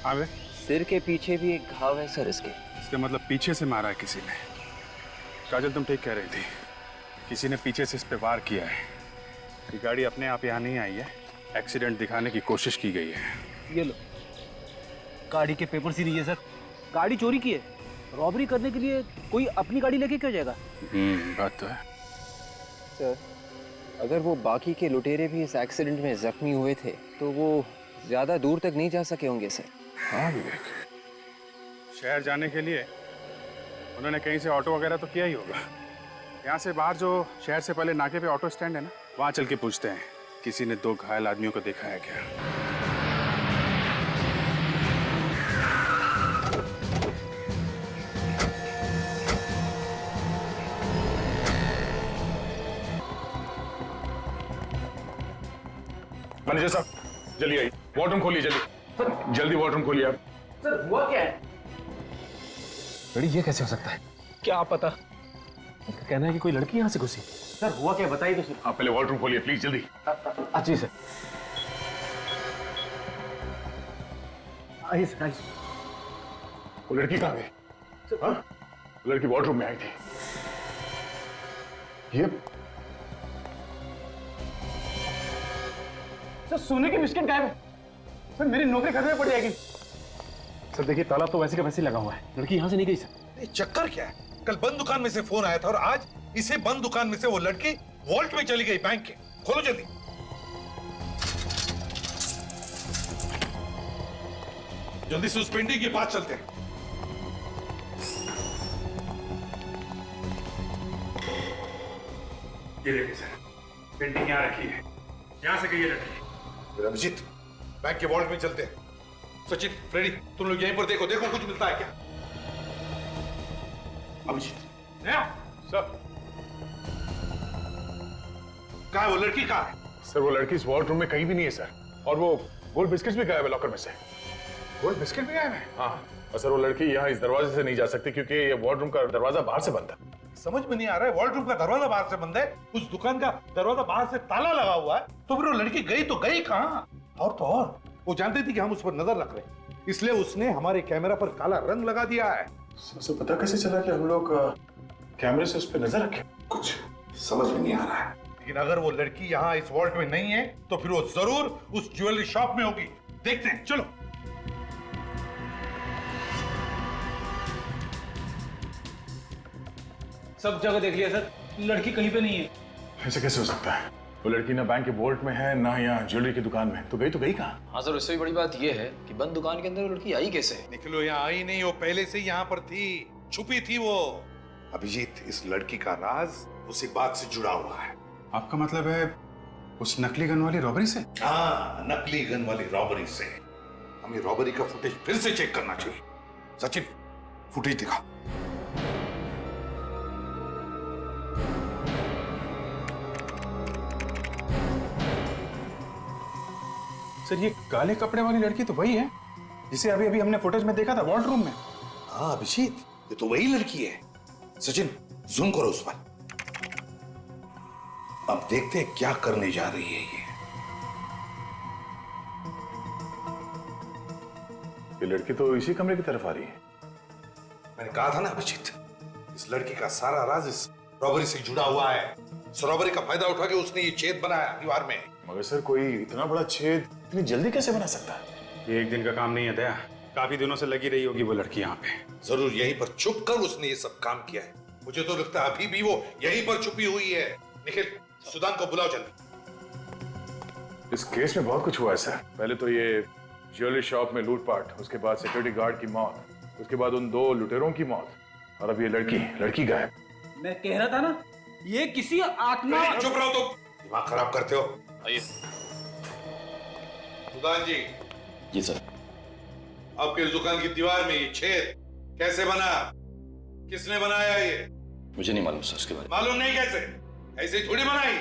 हाँ वे? सिर के पीछे भी एक घाव है सर इसके। इसका मतलब पीछे से मारा है किसी ने। काजल, तुम ठीक कह रही थी, किसी ने पीछे से इस पे वार किया है। ये गाड़ी अपने आप यहाँ नहीं आई है, एक्सीडेंट दिखाने की कोशिश की गई है। ये लो, गाड़ी के पेपर्स ही नहीं है सर। गाड़ी चोरी की है। रॉबरी करने के लिए कोई अपनी गाड़ी लेके क्यों जाएगा? बात तो है। सर, अगर वो बाकी के लुटेरे भी इस एक्सीडेंट में जख्मी हुए थे तो वो ज्यादा दूर तक नहीं जा सके होंगे सर। हाँ विवेक, शहर जाने के लिए उन्होंने कहीं से ऑटो वगैरह तो किया ही होगा। यहाँ से बाहर जो शहर से पहले नाके पे ऑटो स्टैंड है ना, वहाँ चल के पूछते हैं किसी ने 2 घायल आदमियों को देखा है क्या। मैनेजर साहब, जल्दी आइए, वॉर्डरूम खोलिए जल्दी। सर, जल्दी वॉर्डरूम खोलिए आप। सर, हुआ क्या है? लड़ी, ये कैसे हो सकता है? क्या पता। उनका कहना है कि कोई लड़की यहाँ से घुसी। सर, हुआ क्या, बताइए तो सर। आप पहले वॉर्डरूम खोलिए प्लीज, जल्दी। जी सर। आइए सर, आइए। वो लड़की कहाँ गई? हाँ? वो लड़की वॉर्डरूम में आई थी। ये सर, सोने की बिस्किट गायब है। सर, मेरी नौकरी खतरे में पड़ जाएगी। सर देखिए, ताला तो वैसे का वैसे लगा हुआ है, लड़की यहाँ से नहीं गई सर। ये चक्कर क्या है? कल बंद दुकान में से फोन आया था और आज इसे बंद दुकान में से वो लड़की वॉल्ट में चली गई बैंक के। खोलो जल्दी। जल्दी से उस पेंटिंग के पास चलते हैं। ये देखिए सर, पेंटिंग यहाँ रखी है, यहाँ से गई है लड़की। अभिजीत, बैंक के वॉल्ट में चलते हैं। सचिन, फ्रेडी, तुम लोग यहीं पर देखो, देखो कुछ मिलता है क्या। अभिजीत, सर, कहाँ है वो लड़की? कहाँ है? सर, वो लड़की इस वॉर्डरूम में कहीं भी नहीं है सर, और वो गोल्ड बिस्किट्स भी गायब है लॉकर में से। गोल्ड बिस्किट भी गायब है? हाँ, और सर वो लड़की यहाँ इस दरवाजे से नहीं जा सकती क्योंकि ये वॉर्डरूम का दरवाजा बाहर से बंद है। समझ में नहीं आ रहा है, वॉल्ट रूम का दरवाजा बाहर से बंद है, उस दुकान का दरवाजा बाहर से ताला लगा हुआ है, तो फिर वो लड़की गई तो गई कहाँ? और तो और वो जानती थी कि हम उस पर नजर रख रहे हैं, इसलिए उसने हमारे कैमरा पर काला रंग लगा दिया है। सबसे पता कैसे चला कि हम लोग कैमरे से उस पर नजर रखें? कुछ समझ में नहीं आ रहा है, लेकिन अगर वो लड़की यहाँ इस वॉल्ट में नहीं है तो फिर वो जरूर उस ज्वेलरी शॉप में होगी। देखते हैं, चलो। सब जगह देख लिया सर, लड़की कहीं पे नहीं है। ऐसे कैसे हो सकता है? वो लड़की ना बैंक के वॉल्ट में है ना यहाँ ज्वेलरी की दुकान में। तो गई कहाँ? हाँ सर, उससे भी बड़ी बात यह है कि बंद दुकान के अंदर वो लड़की आई कैसे? निकलो, यहाँ आई नहीं, वो पहले से यहाँ पर थी, छुपी थी वो। अभिजीत, इस लड़की का राज उसी बात से जुड़ा हुआ है। आपका मतलब है उस नकली गन वाली रॉबरी से? हाँ, नकली गन वाली रॉबरी से। हमें रॉबरी का फुटेज फिर से चेक करना चाहिए। सचिन, फुटेज दिखा। सर, ये काले कपड़े वाली लड़की तो वही है जिसे अभी अभी हमने फुटेज में देखा था वॉल्ट रूम में। हाँ अभिजीत, ये तो वही लड़की है। सचिन, जूम करो उस पर। अब देखते हैं क्या करने जा रही है ये लड़की तो इसी कमरे की तरफ आ रही है। मैंने कहा था ना अभिजीत, इस लड़की का सारा राज इस रॉबरी से जुड़ा हुआ है। इस रॉबरी का फायदा उठा के उसने ये छेद बनाया दीवार में। मगर सर, कोई इतना बड़ा छेद इतनी जल्दी कैसे बना सकता है? ये एक दिन का काम नहीं है दया, काफी दिनों से लगी रही होगी वो लड़की यहाँ पे। जरूर यहीं पर छुप कर उसने ये सब काम किया है। मुझे तो लगता है अभी भी वो यहीं पर छुपी हुई है। निखिल, सुदान को बुलाओ जल्दी। इस केस में बहुत कुछ हुआ है सर। पहले तो ये ज्वेलरी शॉप में लूटपाट, उसके बाद सिक्योरिटी गार्ड की मौत, उसके बाद उन 2 लुटेरों की मौत, और अब ये लड़की गायब। मैं कह रहा था ना, ये किसी आत्मा। चुप रहो तुम, दिमाग खराब करते हो। आइए। सुदान जी। जी सर। आपके दुकान की दीवार में ये छेद कैसे बना? किसने बनाया ये? मुझे नहीं मालूम सर उसके बारे में। मालूम नहीं कैसे? ऐसे ही थोड़ी बनाई।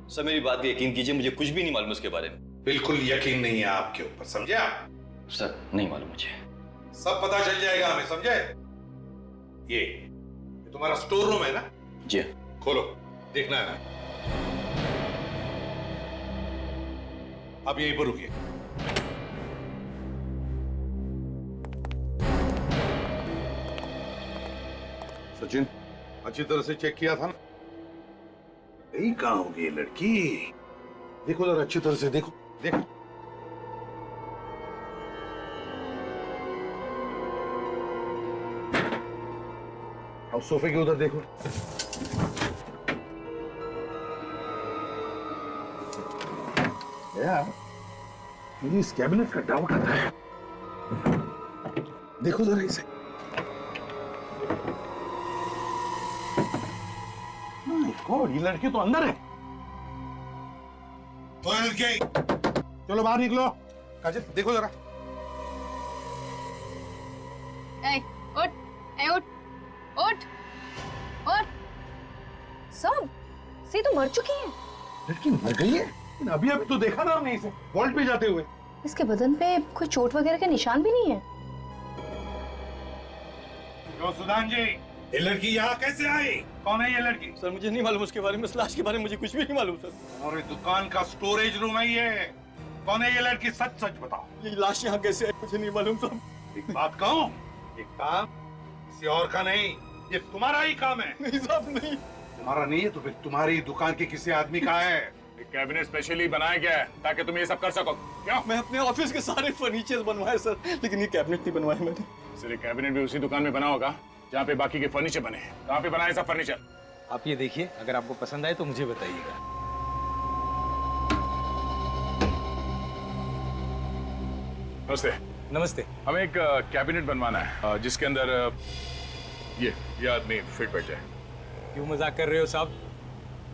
सर, मेरी बात पे यकीन कीजिए, मुझे कुछ भी नहीं मालूम उसके बारे में। बिल्कुल यकीन नहीं है आपके ऊपर, समझे आप? सर, नहीं मालूम मुझे। सब पता चल जाएगा हमें, समझे? ये तुम्हारा स्टोर रूम है ना? जी। खोलो, देखना है ना। अब यहीं पर रुकिए। सचिन, अच्छी तरह से चेक किया था ना? यही कहाँ होगी ये लड़की? देखो जरा अच्छी तरह से, देखो देखो। अब सोफे के उधर देखो। यार, मुझे इस कैबिनेट का डाउट आता है। देखो जरा इसे। ये लड़की तो अंदर है। तो लड़की, चलो बाहर निकलो। काजल, देखो जरा। उठ, उठ, उठ, उठ। सब सी तो मर चुकी है। लड़की मर गई है? अभी अभी तो देखा ना हमने इसे वॉल्ट पे जाते हुए। इसके बदन पे कोई चोट वगैरह के निशान भी नहीं है। तो सुदान जी, ये लड़की यहाँ कैसे आई? कौन है ये लड़की? सर, मुझे नहीं मालूम उसके बारे में। इस लाश के बारे में मुझे कुछ भी नहीं मालूम सर। और ये दुकान का स्टोरेज रूम है ये। कौन है ये लड़की? सच सच बताओ। ये लाश यहाँ कैसे आई मुझे नहीं मालूम सर। एक बात कहूँ, ये काम किसी और का नहीं, ये तुम्हारा ही काम है। नहीं साहब, नहीं। तुम्हारा नहीं है तो फिर तुम्हारी दुकान के किसी आदमी का है। कैबिनेट स्पेशली बनाया गया है ताकि तुम ये सब कर सको। क्या? मैं अपने ऑफिस के सारे फर्नीचर बनवाए सर, लेकिन ये कैबिनेट नहीं बनवाए मैंने। सर, ये कैबिनेट भी उसी दुकान में बना होगा जहाँ पे बाकी के फर्नीचर बने हैं। कहाँ पे बनाए सब फर्नीचर? आप ये देखिए, अगर आपको पसंद आए तो मुझे बताइएगा। नमस्ते। नमस्ते। हमें एक कैबिनेट बनवाना है जिसके अंदर ये आदमी फिट बैठ जाए। क्यों मजाक कर रहे हो साहब?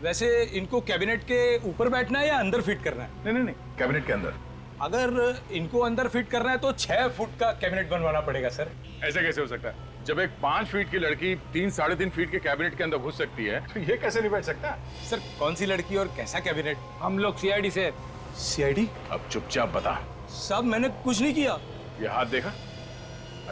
वैसे इनको कैबिनेट के ऊपर बैठना है या अंदर फिट करना है? नहीं नहीं नहीं, कैबिनेट के अंदर। अगर इनको अंदर फिट करना है तो 6 फुट का कैबिनेट बनवाना पड़ेगा सर। ऐसे कैसे हो सकता है? जब एक 5 फीट की लड़की 3-3.5 फीट के कैबिनेट के अंदर घुस सकती है तो ये कैसे नहीं बैठ सकता? सर, कौन सी लड़की और कैसा कैबिनेट? हम लोग सीआईडी से। सीआईडी? अब चुपचाप बता। साहब, मैंने कुछ नहीं किया। ये हाथ देखा?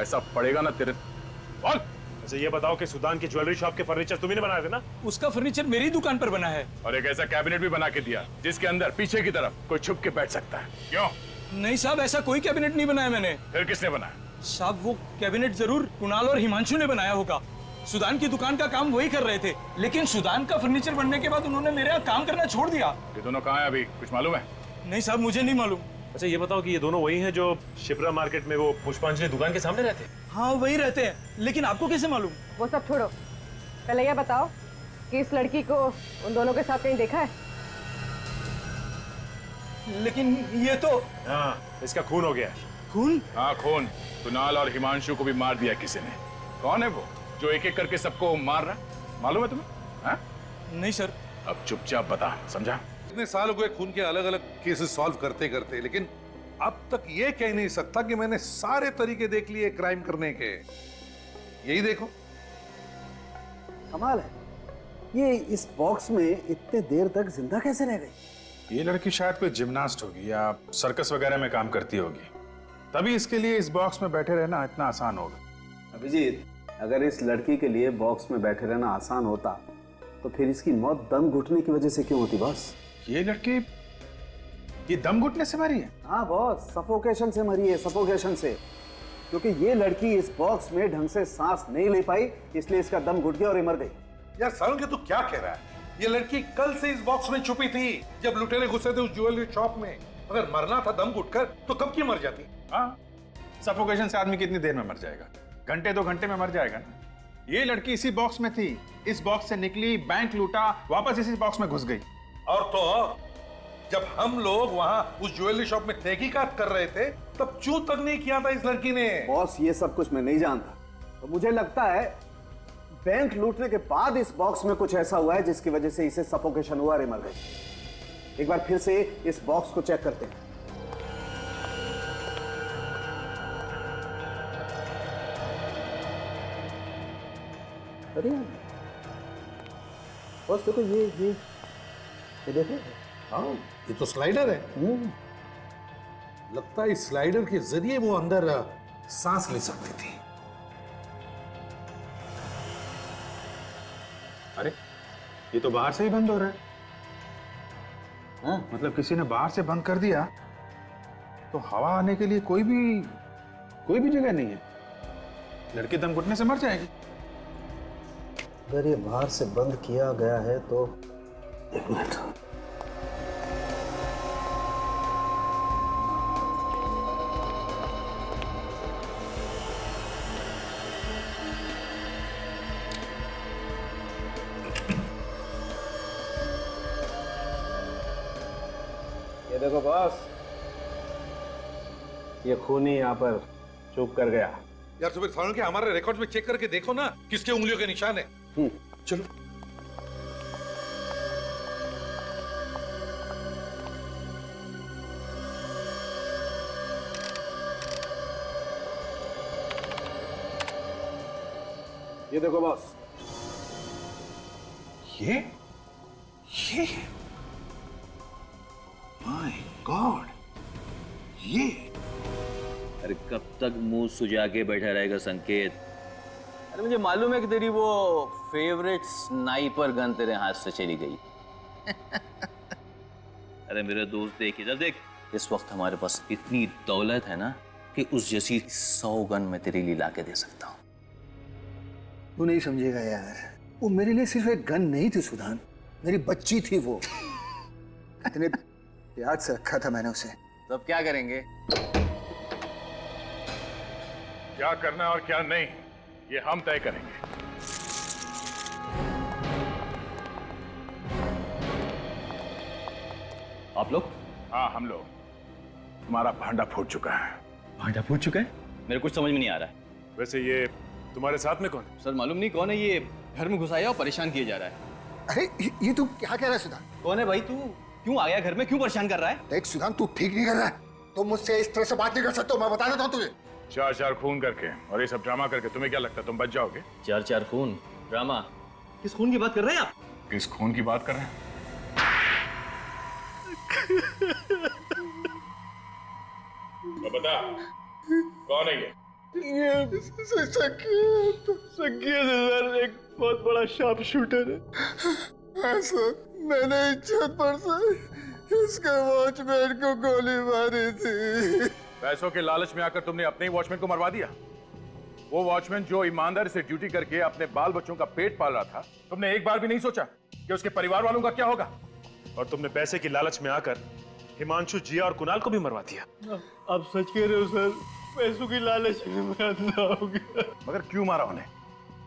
ऐसा पड़ेगा ना तेरे। बोल। अच्छा ये बताओ कि सुदान की ज्वेलरी शॉप के फर्नीचर तुम्ही ने बनाए थे ना? उसका फर्नीचर मेरी दुकान पर बना है। और एक ऐसा कैबिनेट भी बना के दिया जिसके अंदर पीछे की तरफ कोई छुप के बैठ सकता है। क्यों? नहीं साहब, ऐसा कोई कैबिनेट नहीं बनाया मैंने। फिर किसने बनाया? साहब वो कैबिनेट जरूर कुणाल और हिमांशु ने बनाया होगा। सुदान की दुकान का काम वही कर रहे थे, लेकिन सुदान का फर्नीचर बनने के बाद उन्होंने मेरे यहाँ काम करना छोड़ दिया। ये दोनों कहाँ हैं अभी, कुछ मालूम है? नहीं साहब, मुझे नहीं मालूम। अच्छा ये बताओ कि ये दोनों वही हैं जो शिप्रा मार्केट में वो पुष्पांजलि दुकान के सामने रहते हैं? हाँ वही रहते हैं, लेकिन आपको कैसे मालूम? वो सब छोड़ो, पहले ये बताओ कि इस लड़की को उन दोनों के साथ कहीं देखा है? लेकिन ये तो हाँ, इसका खून हो गया। खून? हाँ खून। कुणाल और हिमांशु को भी मार दिया किसी ने। कौन है वो जो एक एक करके सबको मार रहा, मालूम है तुम्हें? हाँ? नहीं सर। अब चुपचाप बता, समझा? इतने साल हो गए खून के अलग अलग केसेस सॉल्व करते करते, लेकिन अब तक ये कह नहीं सकता कि मैंने सारे तरीके देख लिए क्राइम करने के। यही देखो, कमाल है, ये इस बॉक्स में इतने देर तक जिंदा कैसे रह गई? ये लड़की शायद कोई जिम्नास्ट होगी या सर्कस वगैरह में काम करती होगी, तभी इसके लिए इस बॉक्स में बैठे रहना इतना आसान होगा। अभिजीत, अगर इस लड़की के लिए बॉक्स में बैठे रहना आसान होता तो फिर इसकी मौत दम घुटने की वजह से क्यों होती बॉस? ये लड़की ये दम घुटने से मरी है? हाँ बॉस, सफोकेशन से मरी है, सफोकेशन से। क्योंकि ये लड़की इस बॉक्स में ढंग से सांस नहीं ले पाई, इसलिए इसका दम घुट गया और ये मर गई। यार सारुण के तू क्या कह रहा है? ये लड़की कल से इस बॉक्स में छुपी थी जब लुटेरे घुसे थे उस ज्वेलरी शॉप में। अगर मरना था दम घुटकर तो कब की मर जाती? हाँ, सफोकेशन से आदमी कितनी देर में मर जाएगा? घंटे 2 घंटे में मर जाएगा ना। ये लड़की इसी बॉक्स में थी, इस बॉक्स से निकली, बैंक लूटा, वापस इसी बॉक्स में घुस गई। और तो और, जब हम लोग वहां उस ज्वेलरी शॉप में तहकीकात कर रहे थे तब चूं तक नहीं किया था इस लड़की ने। बॉस ये सब कुछ मैं नहीं जानता, तो मुझे लगता है बैंक लूटने के बाद इस बॉक्स में कुछ ऐसा हुआ है जिसकी वजह से इसे सफोकेशन हुआ और ये मर गई। एक बार फिर से इस बॉक्स को चेक करते हैं। अरे बॉस देखो, ये देखो, हाँ ये तो स्लाइडर है। लगता है इस स्लाइडर के जरिए वो अंदर सांस ले सकती थी। अरे ये तो बाहर से ही बंद हो रहा है। हाँ, मतलब किसी ने बाहर से बंद कर दिया तो हवा आने के लिए कोई भी जगह नहीं है। लड़की दम घुटने से मर जाएगी। अगर ये बाहर से बंद किया गया है तो एक मिनट, ये देखो बॉस, ये खूनी यहाँ पर चुप कर गया। यार तो फिर सारुण के हमारे रिकॉर्ड में चेक करके देखो ना किसके उंगलियों के निशान है। चलो ये देखो बॉस, ये माय गॉड, ये अरे कब तक मुंह सुजा के बैठा रहेगा संकेत? अरे मुझे मालूम है कि तेरी वो फेवरेट स्नाइपर गन तेरे हाथ से चली गई। अरे मेरे दोस्त देख इधर देख, इस वक्त हमारे पास इतनी दौलत है ना कि उस जैसी 100 गन मैं तेरे लिए लाके दे सकता हूँ। तू नहीं समझेगा यार, वो मेरे लिए सिर्फ एक गन नहीं थी सुधान, मेरी बच्ची थी वो। इतने प्यार से रखा था मैंने उसे। तो अब क्या करेंगे? क्या करना और क्या नहीं ये हम तय करेंगे। आप लोग? हाँ हम लोग। तुम्हारा भांडा फूट चुका है। भांडा फूट चुका है? मेरे कुछ समझ में नहीं आ रहा है। वैसे ये तुम्हारे साथ में कौन है? सर मालूम नहीं कौन है, ये घर में घुसाया और परेशान किया जा रहा है। अरे ये तू क्या कह रहा है सुधान? कौन है भाई तू? क्यों आ गया घर में? क्यों परेशान कर रहा है? देख सुधान, तू ठीक नहीं कर रहा है। तो मुझसे इस तरह से बात नहीं कर सकते, मैं बता देता हूँ तुझे। 4 खून करके और ये सब ड्रामा करके तुम्हें क्या लगता है तुम बच जाओगे? 4 खून ड्रामा? किस खून की बात कर रहे हैं आप? किस खून की बात कर रहे हैं? तो बता कौन है ये? संकेत सर एक बहुत बड़ा शार्प शूटर है। हाँ सर, मैंने इज्जत पर से इसके वॉचमैन को गोली मारी थी। पैसों के लालच में आकर तुमने अपने ही वॉचमैन को मरवा दिया। वो वॉचमैन जो ईमानदारी से ड्यूटी करके अपने बाल बच्चों का पेट पाल रहा था, तुमने एक बार भी नहीं सोचा कि उसके परिवार वालों का क्या होगा? और तुमने पैसे की लालच में आकर हिमांशु, जिया और कुणाल को भी मरवा दिया। आप सच कह रहे हो सर, पैसों की लालच में मैं अंधा हो गया। मगर क्यों मारा उन्हें?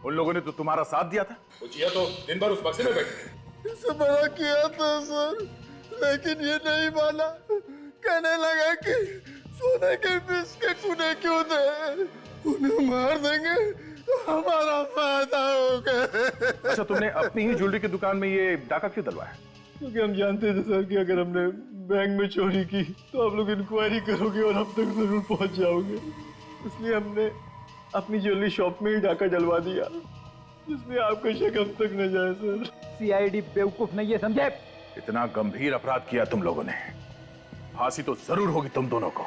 उन लोगों ने तो तुम्हारा साथ दिया था। वो जिया तो दिन भर उस बक्से में बैठी। इसे मना किया था सर, लेकिन ये नहीं माना। कहने लगा कि सोने के बिस्किट उन्हें क्यों दे, उन्हें मार देंगे तो हमारा फायदा होगा। अच्छा, तुमने अपनी ही ज्वेलरी की दुकान में ये डाका क्यों डलवाया? क्योंकि हम जानते थे सर कि अगर हमने बैंक में चोरी की तो आप लोग इंक्वायरी करोगे और हम तक जरूर पहुंच जाओगे। इसलिए हमने अपनी ज्वेलरी शॉप में ही डाका डलवा दिया, जिसमें आपका शक हम तक न जाए सर। सीआईडी बेवकूफ नहीं है, समझे? इतना गंभीर अपराध किया तुम लोगों ने, फांसी तो जरूर होगी तुम दोनों को।